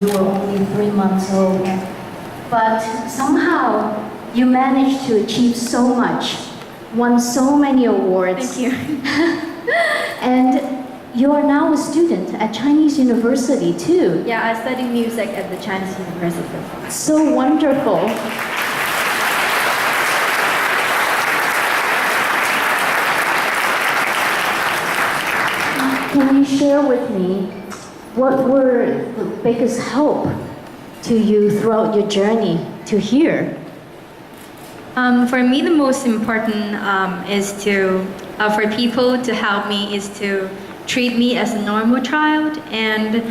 You were only 3 months old, but somehow you managed to achieve so much, won so many awards. Thank you. And you are now a student at Chinese University too. Yeah, I study music at the Chinese University. So wonderful. Can you share with me what were the biggest help to you throughout your journey to here? For me, the most important is to, for people to help me, is to treat me as a normal child and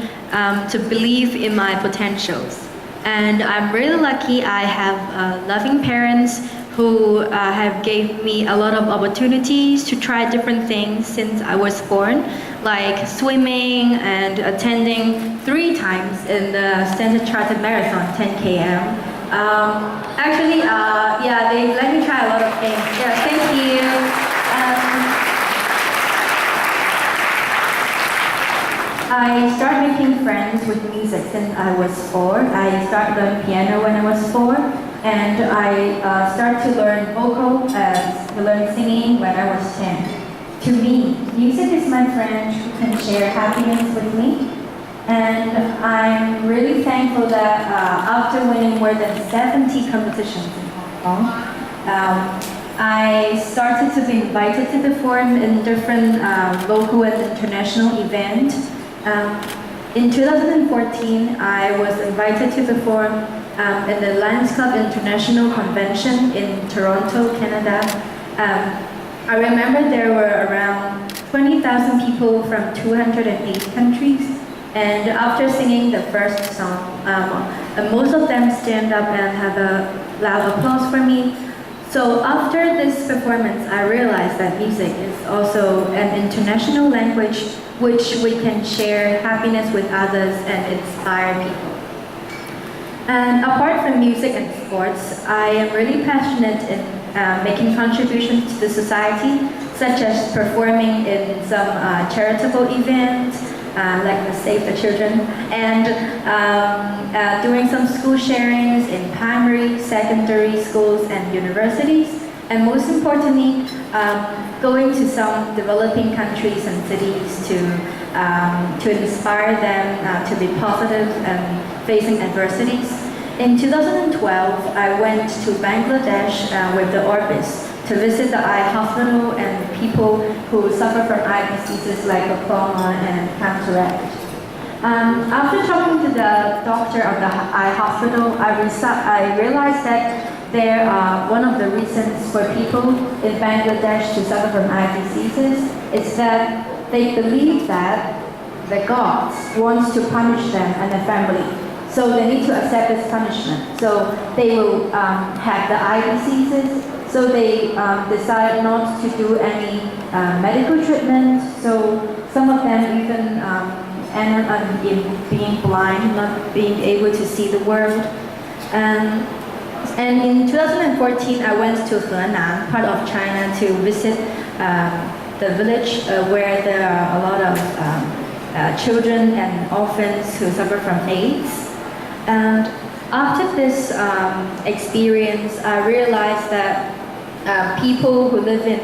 to believe in my potentials. And I'm really lucky I have loving parents who have gave me a lot of opportunities to try different things since I was born, like swimming and attending 3 times in the Standard Chartered Marathon 10 km. Actually, yeah, they let me try a lot of things. Yeah, thank you. I started making friends with music since I was 4. I started learning piano when I was 4, and I started to learn vocal, to learn singing when I was 10. To me, music is my friend who can share happiness with me. And I'm really thankful that after winning more than 70 competitions in Hong Kong, I started to be invited to perform in different local and international events. In 2014, I was invited to perform in the Lions Club International Convention in Toronto, Canada. I remember there were around 20,000 people from 208 countries. And after singing the first song, most of them stand up and have a loud applause for me. So after this performance, I realized that music is also an international language which we can share happiness with others and inspire people. And apart from music and sports, I am really passionate in making contributions to the society, such as performing in some charitable events, like the Save the Children, and doing some school sharings in primary, secondary schools and universities, and most importantly, going to some developing countries and cities to inspire them to be positive and facing adversities. In 2012, I went to Bangladesh with the Orbis to visit the eye hospital and people who suffer from eye diseases like glaucoma and cataract. After talking to the doctor of the eye hospital, I realized that one of the reasons for people in Bangladesh to suffer from eye diseases is that they believe that the gods want to punish them and their family. So they need to accept this punishment. So they will have the eye diseases. So they decided not to do any medical treatment. So some of them even ended up being blind, not being able to see the world. And in 2014, I went to Henan, part of China, to visit the village where there are a lot of children and orphans who suffer from AIDS. And after this experience, I realized that people who live in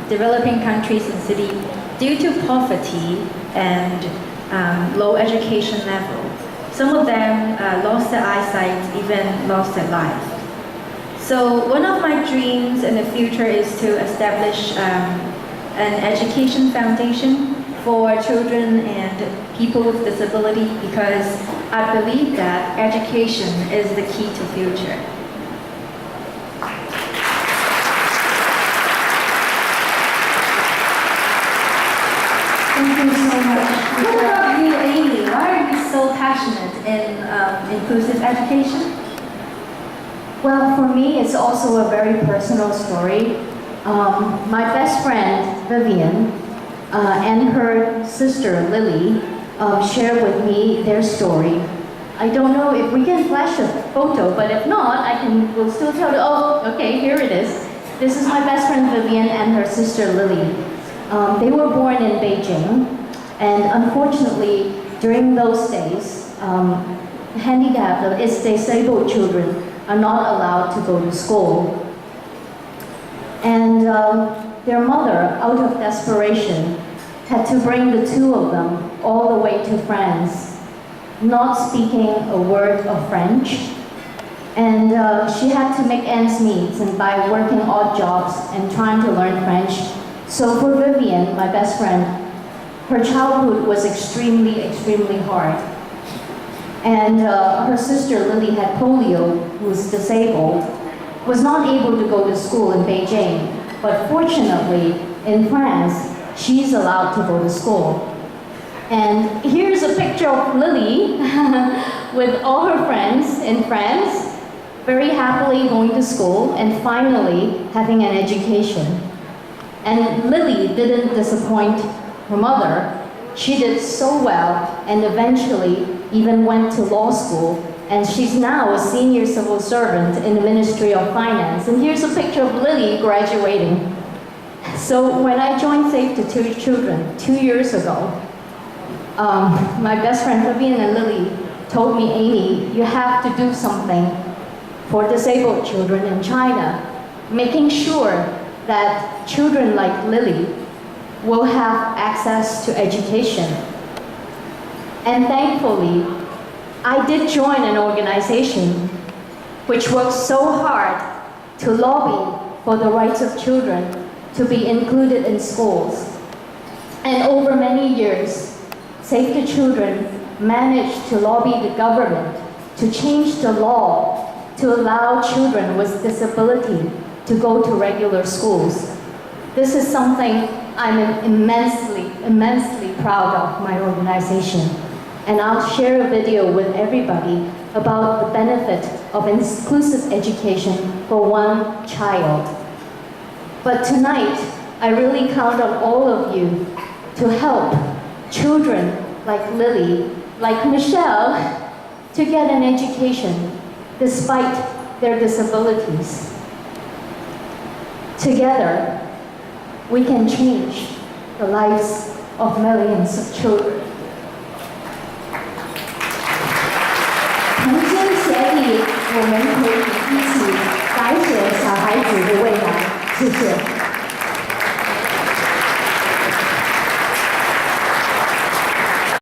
developing countries and cities, due to poverty and low education level, some of them lost their eyesight, even lost their life. So one of my dreams in the future is to establish an education foundation for children and people with disability, because I believe that education is the key to future. Thank you so much. What about you, Amy? Why are you so passionate in inclusive education? Well, for me, it's also a very personal story. My best friend, Vivian, and her sister, Lily, shared with me their story. I don't know if we can flash a photo, but if not, we'll still tell you. Oh, okay, here it is. This is my best friend, Vivian, and her sister, Lily. They were born in Beijing, and unfortunately, during those days, handicapped, is disabled children are not allowed to go to school. And their mother, out of desperation, had to bring the two of them all the way to France, not speaking a word of French. And she had to make ends meet and by working odd jobs and trying to learn French. So for Vivian, my best friend, her childhood was extremely, extremely hard. And her sister Lily had polio, who's disabled, was not able to go to school in Beijing. But fortunately, in France, she's allowed to go to school. And here's a picture of Lily with all her friends in France, very happily going to school and finally having an education. And Lily didn't disappoint her mother. She did so well and eventually even went to law school, and she's now a senior civil servant in the Ministry of Finance. And here's a picture of Lily graduating. So when I joined Save the Two Children 2 years ago, my best friend Vivian and Lily told me, Amy, you have to do something for disabled children in China, making sure that children like Lily will have access to education. And thankfully, I did join an organization which works so hard to lobby for the rights of children to be included in schools. And over many years, Save the Children managed to lobby the government to change the law to allow children with disability to go to regular schools. This is something I'm immensely, immensely proud of my organization. And I'll share a video with everybody about the benefit of inclusive education for one child. But tonight, I really count on all of you to help children like Lily, like Michelle, to get an education despite their disabilities. Together, we can change the lives of millions of children. 同心协力，我们